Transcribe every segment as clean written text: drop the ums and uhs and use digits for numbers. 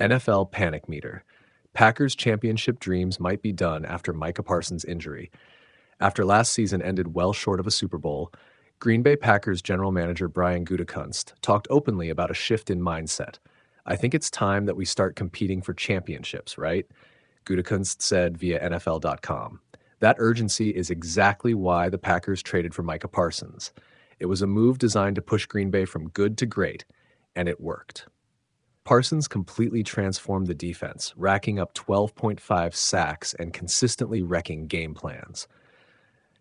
NFL panic meter. Packers championship dreams might be done after Micah Parsons' injury. After last season ended well short of a Super Bowl, Green Bay Packers general manager Brian Gutekunst talked openly about a shift in mindset. "I think it's time that we start competing for championships, right?" Gutekunst said via NFL.com. That urgency is exactly why the Packers traded for Micah Parsons. It was a move designed to push Green Bay from good to great, and it worked. Parsons completely transformed the defense, racking up 12.5 sacks and consistently wrecking game plans.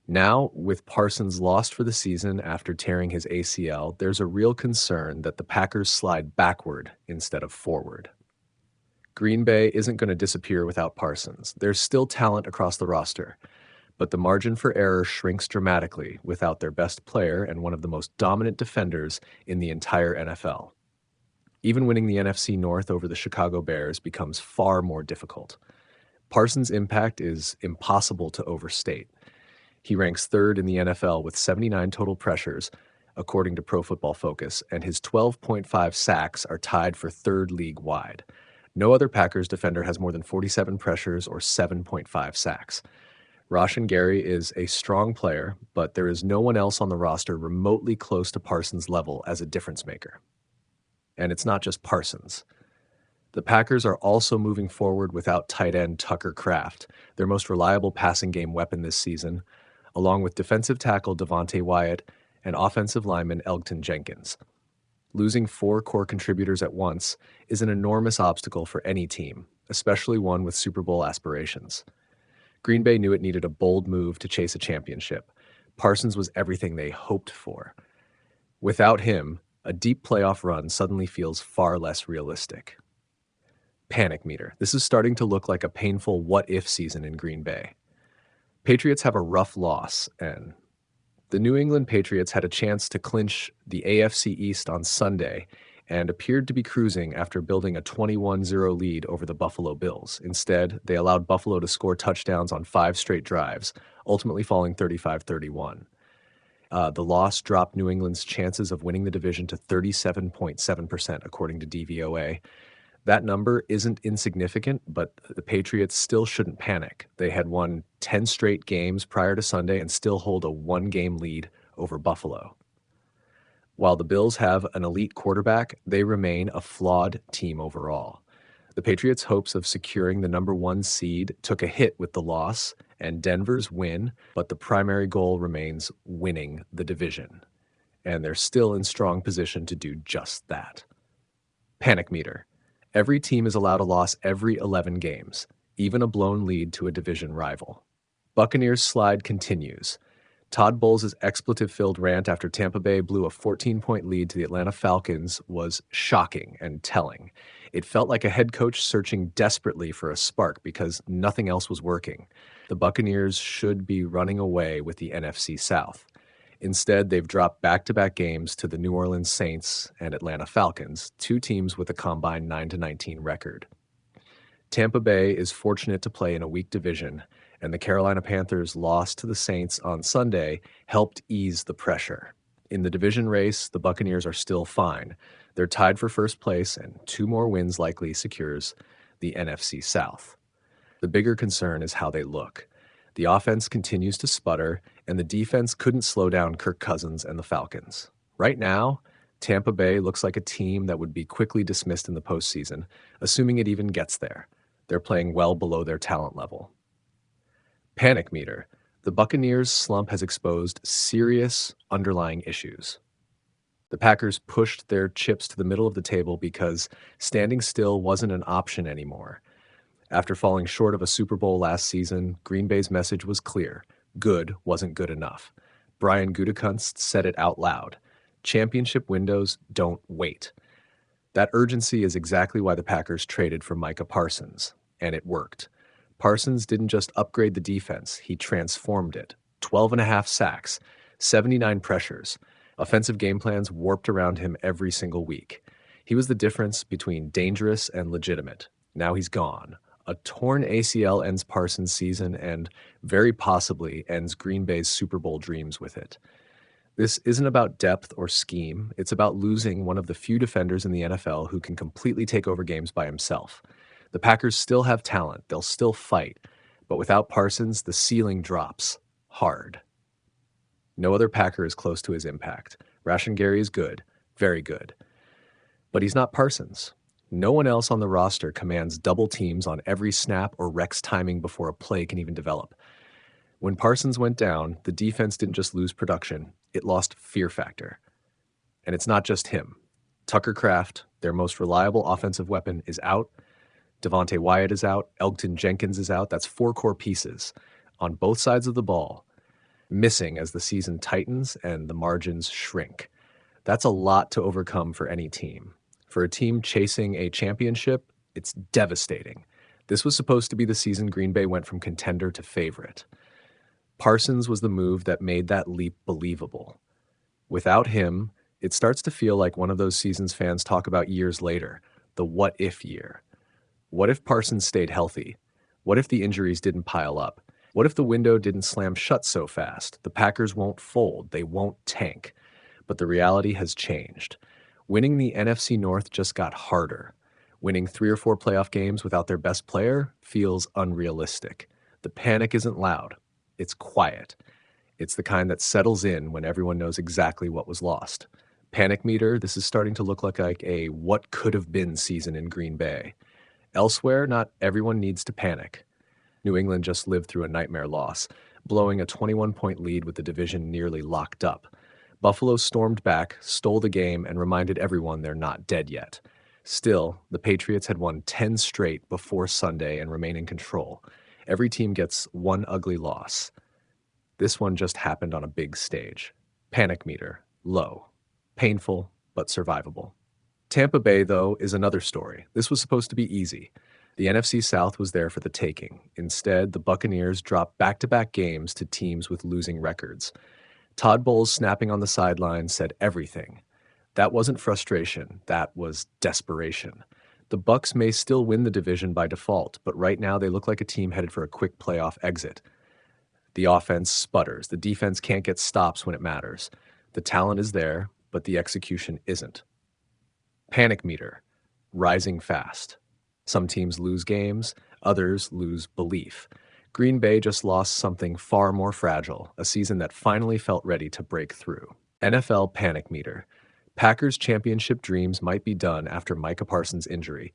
Now, with Parsons lost for the season after tearing his ACL, there's a real concern that the Packers slide backward instead of forward. Green Bay isn't going to disappear without Parsons. There's still talent across the roster, but the margin for error shrinks dramatically without their best player and one of the most dominant defenders in the entire NFL. Even winning the NFC North over the Chicago Bears becomes far more difficult. Parsons' impact is impossible to overstate. He ranks third in the NFL with 79 total pressures, according to Pro Football Focus, and his 12.5 sacks are tied for third league-wide. No other Packers defender has more than 47 pressures or 7.5 sacks. Rashan Gary is a strong player, but there is no one else on the roster remotely close to Parsons' level as a difference maker. And it's not just Parsons. The Packers are also moving forward without tight end Tucker Kraft, their most reliable passing game weapon this season, along with defensive tackle Devontae Wyatt and offensive lineman Elgton Jenkins. Losing 4 core contributors at once is an enormous obstacle for any team, especially one with Super Bowl aspirations. Green Bay knew it needed a bold move to chase a championship. Parsons was everything they hoped for. Without him, a deep playoff run suddenly feels far less realistic. Panic meter. This is starting to look like a painful what-if season in Green Bay. Patriots have a rough loss, and the New England Patriots had a chance to clinch the AFC East on Sunday and appeared to be cruising after building a 21-0 lead over the Buffalo Bills. Instead, they allowed Buffalo to score touchdowns on 5 straight drives, ultimately falling 35-31. The loss dropped New England's chances of winning the division to 37.7%, according to DVOA. That number isn't insignificant, but the Patriots still shouldn't panic. They had won 10 straight games prior to Sunday and still hold a 1-game lead over Buffalo. While the Bills have an elite quarterback, they remain a flawed team overall. The Patriots' hopes of securing the number 1 seed took a hit with the loss and Denver's win, but the primary goal remains winning the division. And they're still in strong position to do just that. Panic meter. Every team is allowed a loss every 11 games, even a blown lead to a division rival. Buccaneers' slide continues. Todd Bowles' expletive-filled rant after Tampa Bay blew a 14-point lead to the Atlanta Falcons was shocking and telling. It felt like a head coach searching desperately for a spark because nothing else was working. The Buccaneers should be running away with the NFC South. Instead, they've dropped back-to-back games to the New Orleans Saints and Atlanta Falcons, 2 teams with a combined 9-19 record. Tampa Bay is fortunate to play in a weak division, and the Carolina Panthers' loss to the Saints on Sunday helped ease the pressure. In the division race, the Buccaneers are still fine. They're tied for first place, and 2 more wins likely secures the NFC South. The bigger concern is how they look. The offense continues to sputter, and the defense couldn't slow down Kirk Cousins and the Falcons. Right now, Tampa Bay looks like a team that would be quickly dismissed in the postseason, assuming it even gets there. They're playing well below their talent level. Panic meter. The Buccaneers' slump has exposed serious underlying issues. The Packers pushed their chips to the middle of the table because standing still wasn't an option anymore. After falling short of a Super Bowl last season, Green Bay's message was clear. Good wasn't good enough. Brian Gutekunst said it out loud. Championship windows don't wait. That urgency is exactly why the Packers traded for Micah Parsons, and it worked. Parsons didn't just upgrade the defense, he transformed it. 12.5 sacks, 79 pressures. Offensive game plans warped around him every single week. He was the difference between dangerous and legitimate. Now he's gone. A torn ACL ends Parsons' season and very possibly ends Green Bay's Super Bowl dreams with it. This isn't about depth or scheme. It's about losing one of the few defenders in the NFL who can completely take over games by himself. The Packers still have talent. They'll still fight. But without Parsons, the ceiling drops hard. No other Packer is close to his impact. Rashan Gary is good, very good. But he's not Parsons. No one else on the roster commands double teams on every snap or wrecks timing before a play can even develop. When Parsons went down, the defense didn't just lose production, it lost fear factor. And it's not just him. Tucker Kraft, their most reliable offensive weapon, is out. Devontae Wyatt is out. Elgton Jenkins is out. That's 4 core pieces on both sides of the ball, missing as the season tightens and the margins shrink. That's a lot to overcome for any team. For a team chasing a championship, it's devastating. This was supposed to be the season Green Bay went from contender to favorite. Parsons was the move that made that leap believable. Without him, it starts to feel like one of those seasons fans talk about years later, the what-if year. What if Parsons stayed healthy? What if the injuries didn't pile up? What if the window didn't slam shut so fast? The Packers won't fold. They won't tank. But the reality has changed. Winning the NFC North just got harder. Winning 3 or 4 playoff games without their best player feels unrealistic. The panic isn't loud. It's quiet. It's the kind that settles in when everyone knows exactly what was lost. Panic meter, this is starting to look like a what could have been season in Green Bay. Elsewhere, not everyone needs to panic. New England just lived through a nightmare loss, blowing a 21-point lead with the division nearly locked up. Buffalo stormed back, stole the game, and reminded everyone they're not dead yet. Still, the Patriots had won 10 straight before Sunday and remain in control. Every team gets one ugly loss. This one just happened on a big stage. Panic meter, low. Painful, but survivable. Tampa Bay, though, is another story. This was supposed to be easy. The NFC South was there for the taking. Instead, the Buccaneers dropped back-to-back games to teams with losing records. Todd Bowles snapping on the sideline said everything. That wasn't frustration, that was desperation. The Bucs may still win the division by default, but right now they look like a team headed for a quick playoff exit. The offense sputters. The defense can't get stops when it matters. The talent is there, but the execution isn't. Panic meter, rising fast. Some teams lose games, others lose belief. Green Bay just lost something far more fragile, a season that finally felt ready to break through. NFL panic meter. Packers' championship dreams might be done after Micah Parsons' injury.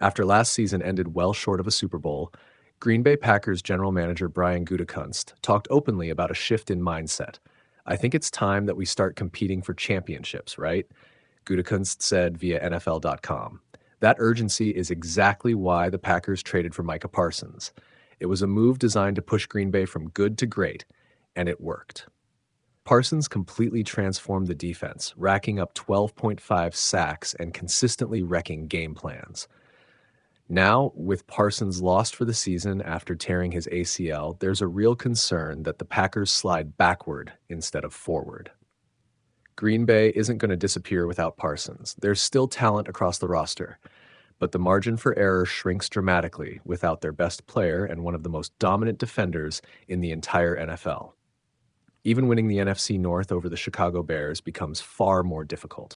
After last season ended well short of a Super Bowl, Green Bay Packers general manager Brian Gutekunst talked openly about a shift in mindset. I think it's time that we start competing for championships, right? Gutekunst said via NFL.com. That urgency is exactly why the Packers traded for Micah Parsons. It was a move designed to push Green Bay from good to great, and it worked. Parsons completely transformed the defense, racking up 12.5 sacks and consistently wrecking game plans. Now, with Parsons lost for the season after tearing his ACL, there's a real concern that the Packers slide backward instead of forward. Green Bay isn't going to disappear without Parsons. There's still talent across the roster, but the margin for error shrinks dramatically without their best player and one of the most dominant defenders in the entire NFL. Even winning the NFC North over the Chicago Bears becomes far more difficult.